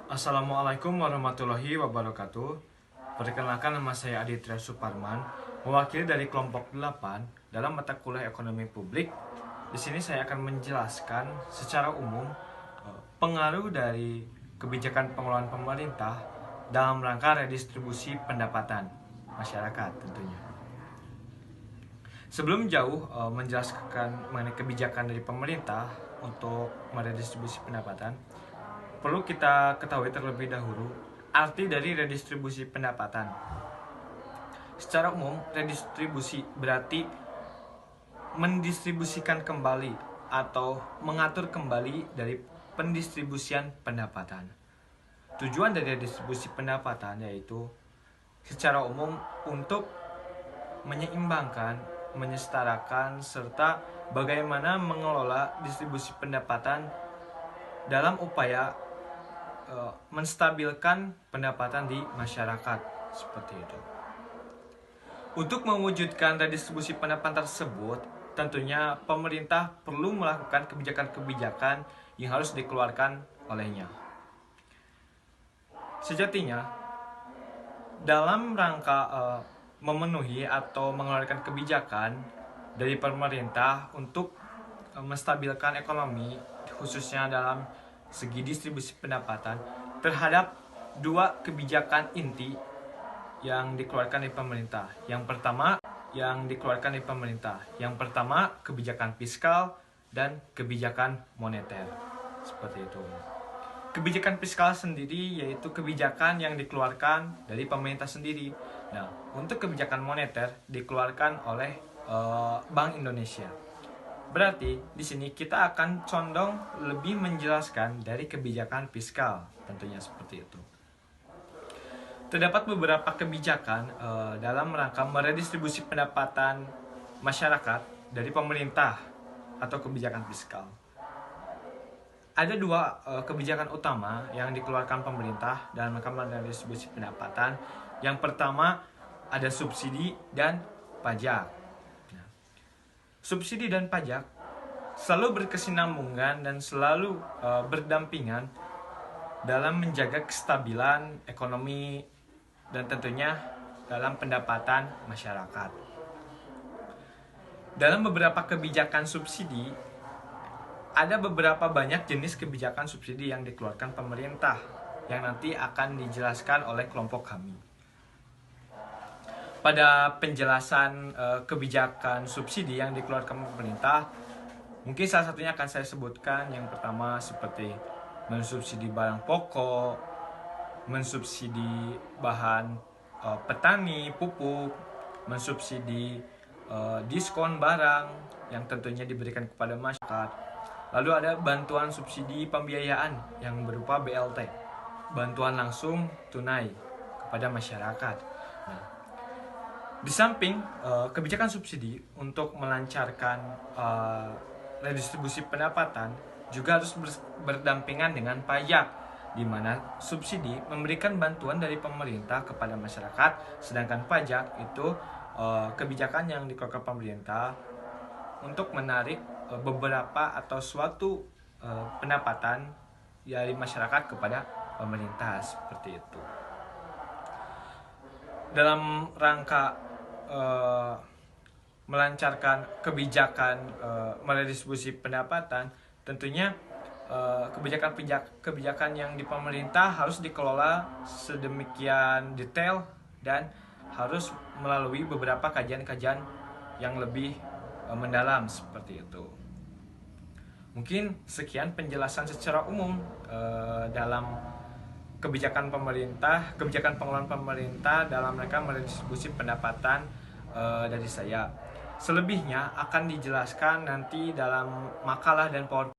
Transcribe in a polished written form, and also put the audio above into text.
Assalamualaikum warahmatullahi wabarakatuh. Perkenalkan, nama saya Aditya Suparman, mewakili dari kelompok 8 dalam mata kuliah Ekonomi Publik. Di sini saya akan menjelaskan secara umum pengaruh dari kebijakan pengelolaan pemerintah dalam rangka redistribusi pendapatan masyarakat tentunya. Sebelum jauh menjelaskan mengenai kebijakan dari pemerintah untuk meredistribusi pendapatan, perlu kita ketahui terlebih dahulu arti dari redistribusi pendapatan. Secara umum, redistribusi berarti mendistribusikan kembali atau mengatur kembali dari pendistribusian pendapatan. Tujuan dari redistribusi pendapatan yaitu secara umum untuk menyeimbangkan, menyetarakan, serta bagaimana mengelola distribusi pendapatan dalam upaya menstabilkan pendapatan di masyarakat, seperti itu. Untuk mewujudkan redistribusi pendapatan tersebut, tentunya pemerintah perlu melakukan kebijakan-kebijakan yang harus dikeluarkan olehnya. Sejatinya, dalam rangka memenuhi atau mengeluarkan kebijakan dari pemerintah untuk menstabilkan ekonomi, khususnya dalam segi distribusi pendapatan, terhadap dua kebijakan inti yang dikeluarkan oleh pemerintah. Yang pertama kebijakan fiskal dan kebijakan moneter, seperti itu. Kebijakan fiskal sendiri yaitu kebijakan yang dikeluarkan dari pemerintah sendiri. Nah, untuk kebijakan moneter dikeluarkan oleh Bank Indonesia. Berarti di sini kita akan condong lebih menjelaskan dari kebijakan fiskal, tentunya seperti itu. Terdapat beberapa kebijakan dalam rangka meredistribusi pendapatan masyarakat dari pemerintah atau kebijakan fiskal. Ada dua kebijakan utama yang dikeluarkan pemerintah dalam rangka meredistribusi pendapatan. Yang pertama ada subsidi dan pajak. Subsidi dan pajak selalu berkesinambungan dan selalu berdampingan dalam menjaga kestabilan ekonomi dan tentunya dalam pendapatan masyarakat. Dalam beberapa kebijakan subsidi, ada beberapa banyak jenis kebijakan subsidi yang dikeluarkan pemerintah yang nanti akan dijelaskan oleh kelompok kami. Pada penjelasan kebijakan subsidi yang dikeluarkan pemerintah, mungkin salah satunya akan saya sebutkan. Yang pertama seperti mensubsidi barang pokok, mensubsidi bahan petani, pupuk, mensubsidi diskon barang yang tentunya diberikan kepada masyarakat. Lalu ada bantuan subsidi pembiayaan yang berupa BLT, bantuan langsung tunai kepada masyarakat. Nah, di samping kebijakan subsidi untuk melancarkan redistribusi pendapatan juga harus berdampingan dengan pajak, di mana subsidi memberikan bantuan dari pemerintah kepada masyarakat, sedangkan pajak itu kebijakan yang dikeluarkan pemerintah untuk menarik beberapa atau suatu pendapatan dari masyarakat kepada pemerintah, seperti itu. Dalam rangka melancarkan kebijakan meredistribusi pendapatan, tentunya kebijakan yang di pemerintah harus dikelola sedemikian detail dan harus melalui beberapa kajian-kajian yang lebih mendalam, seperti itu. Mungkin sekian penjelasan secara umum dalam kebijakan pengelolaan pemerintah dalam rangka meredistribusi pendapatan dari saya. Selebihnya akan dijelaskan nanti dalam makalah dan PowerPoint